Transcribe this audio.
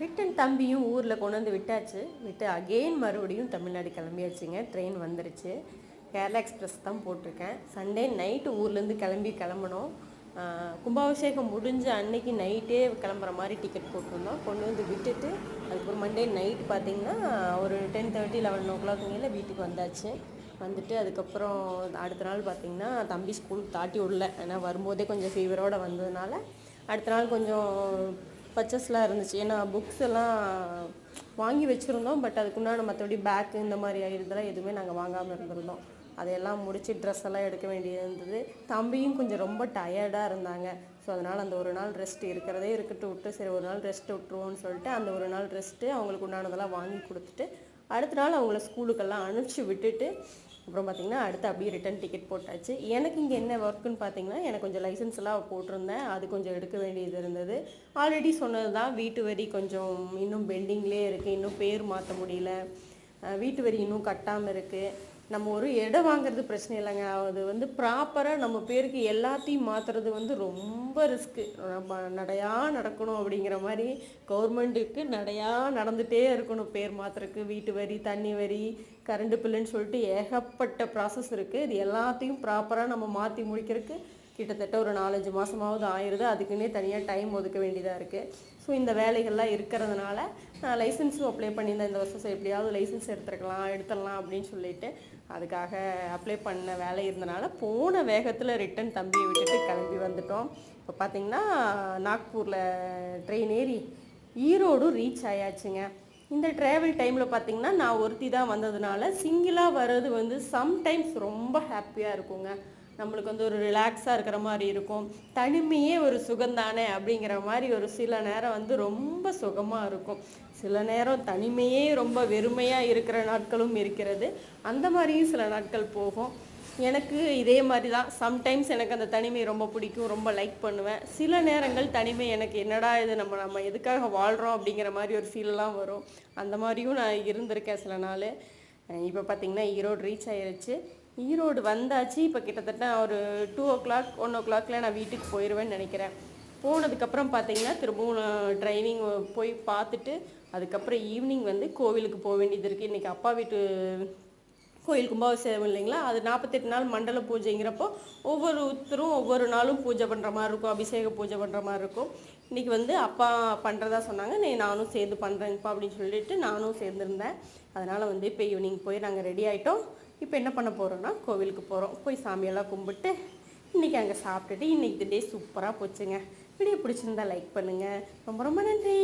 Return தம்பியும் ஊரில் கொண்டு வந்து விட்டாச்சு. விட்டு அகெயின் மறுபடியும் தமிழ்நாடு கிளம்பியாச்சுங்க. ட்ரெயின் வந்துருச்சு. கேரளா எக்ஸ்பிரஸ் தான் போட்டிருக்கேன். சண்டே நைட்டு ஊர்லேருந்து கிளம்பணும். கும்பாபிஷேகம் முடிஞ்ச அன்னைக்கு நைட்டே கிளம்புற மாதிரி டிக்கெட் போட்டிருந்தோம். கொண்டு வந்து விட்டுட்டு அதுக்கப்புறம் மண்டே நைட்டு பார்த்திங்கன்னா ஒரு 10:30 11 மேலே வீட்டுக்கு வந்தாச்சு. வந்துட்டு அதுக்கப்புறம் அடுத்த நாள் பார்த்திங்கன்னா தம்பி ஸ்கூலுக்கு தாட்டி விடல. ஏன்னா வரும்போதே கொஞ்சம் ஃபீவரோடு வந்ததுனால அடுத்த நாள் கொஞ்சம் பர்ச்சஸ்லாம் இருந்துச்சு. ஏன்னா புக்ஸ் எல்லாம் வாங்கி வச்சுருந்தோம். பட் அதுக்குண்டான மற்றபடி பேக்கு இந்த மாதிரி இதெல்லாம் எதுவுமே நாங்கள் வாங்காமல் இருந்திருந்தோம். அதையெல்லாம் முடித்து ட்ரெஸ் எல்லாம் எடுக்க வேண்டியது இருந்தது. தம்பியும் கொஞ்சம் ரொம்ப டயர்டாக இருந்தாங்க. ஸோ அதனால் அந்த ஒரு நாள் ரெஸ்ட் இருக்கிறதே விட்டு சரி ஒரு நாள் ரெஸ்ட்டு விட்டுருவோன்னு சொல்லிட்டு அந்த ஒரு நாள் ரெஸ்ட்டு அவங்களுக்கு உண்டானதெல்லாம் வாங்கி கொடுத்துட்டு அடுத்த நாள் அவங்கள ஸ்கூலுக்கெல்லாம் அனுப்பிச்சி விட்டுட்டு அப்புறம் பார்த்திங்கன்னா அடுத்து அப்படியே ரிட்டன் டிக்கெட் போட்டாச்சு. எனக்கு இங்கே என்ன ஒர்க்குன்னு பார்த்தீங்கன்னா எனக்கு கொஞ்சம் லைசன்ஸ் எல்லாம் போட்டிருந்தேன். அது கொஞ்சம் எடுக்க வேண்டியது இருந்தது. ஆல்ரெடி சொன்னது தான், வீட்டு வரி கொஞ்சம் இன்னும் பெண்டிங்லேயே இருக்குது. இன்னும் பேர் மாற்ற முடியல. வீட்டு வரி இன்னும் கட்டாமல் இருக்குது. நம்ம ஒரு இடம் வாங்குறது பிரச்சனை இல்லைங்க. அது ப்ராப்பராக நம்ம பேருக்கு எல்லாத்தையும் மாற்றுறது ரொம்ப ரிஸ்க்கு. நம்ம நடையாக நடக்கணும் அப்படிங்கிற மாதிரி கவர்மெண்ட்டுக்கு நடையாக நடந்துகிட்டே இருக்கணும். பேர் மாற்றுறதுக்கு வீட்டு வரி, தண்ணி வரி, கரண்ட் பில்லுன்னு சொல்லிட்டு ஏகப்பட்ட ப்ராசஸ் இருக்குது. இது எல்லாத்தையும் ப்ராப்பராக நம்ம மாற்றி முடிக்கிறதுக்கு கிட்டத்தட்ட ஒரு 4-5 மாதமாவது ஆயிடுது. அதுக்குன்னே தனியாக டைம் ஒதுக்க வேண்டியதாக இருக்குது. ஸோ இந்த வேலைகள்லாம் இருக்கிறதுனால நான் லைசன்ஸும் அப்ளை பண்ணியிருந்தேன். இந்த வருஷம் எப்படியாவது லைசன்ஸ் எடுத்துடலாம் அப்படின்னு சொல்லிட்டு அதுக்காக அப்ளை பண்ண வேலை இருந்தனால போன வேகத்தில் ரிட்டன் தம்பியை விட்டுட்டு கிளம்பி வந்துட்டோம். இப்போ பார்த்திங்கன்னா நாக்பூரில் ட்ரெயின் ஏறி ஈரோடு ரீச் ஆயாச்சுங்க. இந்த ட்ராவல் டைமில் பார்த்திங்கன்னா நான் ஒருத்தி தான் வந்ததுனால சிங்கிளாக வர்றது சம்டைம்ஸ் ரொம்ப ஹாப்பியாக இருக்குங்க. நம்மளுக்கு ஒரு ரிலாக்ஸாக இருக்கிற மாதிரி இருக்கும். தனிமையே ஒரு சுகந்தானே அப்படிங்கிற மாதிரி ஒரு சில நேரம் ரொம்ப சுகமாக இருக்கும். சில நேரம் தனிமையே ரொம்ப வெறுமையாக இருக்கிற நாட்களும் இருக்கிறது. அந்த மாதிரியும் சில நாட்கள் போகும். எனக்கு இதே மாதிரி தான். சம்டைம்ஸ் எனக்கு அந்த தனிமை ரொம்ப பிடிக்கும், ரொம்ப லைக் பண்ணுவேன். சில நேரங்கள் தனிமை எனக்கு என்னடா இது, நம்ம எதுக்காக வாழ்கிறோம் அப்படிங்கிற மாதிரி ஒரு ஃபீலெலாம் வரும். அந்த மாதிரியும் நான் இருந்திருக்கேன் சில நாள். இப்போ பார்த்திங்கன்னா ஈரோடு ரீச் ஆகிருச்சு. ஈரோடு வந்தாச்சு. இப்போ கிட்டத்தட்ட ஒரு 2 o'clock 1 o'clockல நான் வீட்டுக்கு போயிடுவேன்னு நினைக்கிறேன். போனதுக்கப்புறம் பார்த்திங்கன்னா திரும்பவும் நான் டிரைவிங் போய் பார்த்துட்டு அதுக்கப்புறம் ஈவினிங் கோவிலுக்கு போக வேண்டியது இருக்குது. இன்றைக்கி அப்பா வீட்டு கோயில் கும்பாபிஷேகம் இல்லைங்களா, அது 48 நாள் மண்டல பூஜைங்கிறப்போ ஒவ்வொருத்தரும் ஒவ்வொரு நாளும் பூஜை பண்ணுற மாதிரி இருக்கும், அபிஷேக பூஜை பண்ணுற மாதிரி இருக்கும். இன்றைக்கி அப்பா பண்ணுறதா சொன்னாங்க. நானும் சேர்ந்து பண்ணுறேங்கப்பா அப்படின்னு சொல்லிட்டு நானும் சேர்ந்துருந்தேன். அதனால் இப்போ ஈவினிங் போய் நாங்கள் ரெடி ஆகிட்டோம். இப்போ என்ன பண்ண போகிறோன்னா கோவிலுக்கு போகிறோம். போய் சாமியெல்லாம் கும்பிட்டு இன்றைக்கி அங்கே சாப்பிட்டுட்டு இன்றைக்கி டே சூப்பராக போச்சுங்க. வீடியோ பிடிச்சிருந்தா லைக் பண்ணுங்கள். ரொம்ப ரொம்ப நன்றி.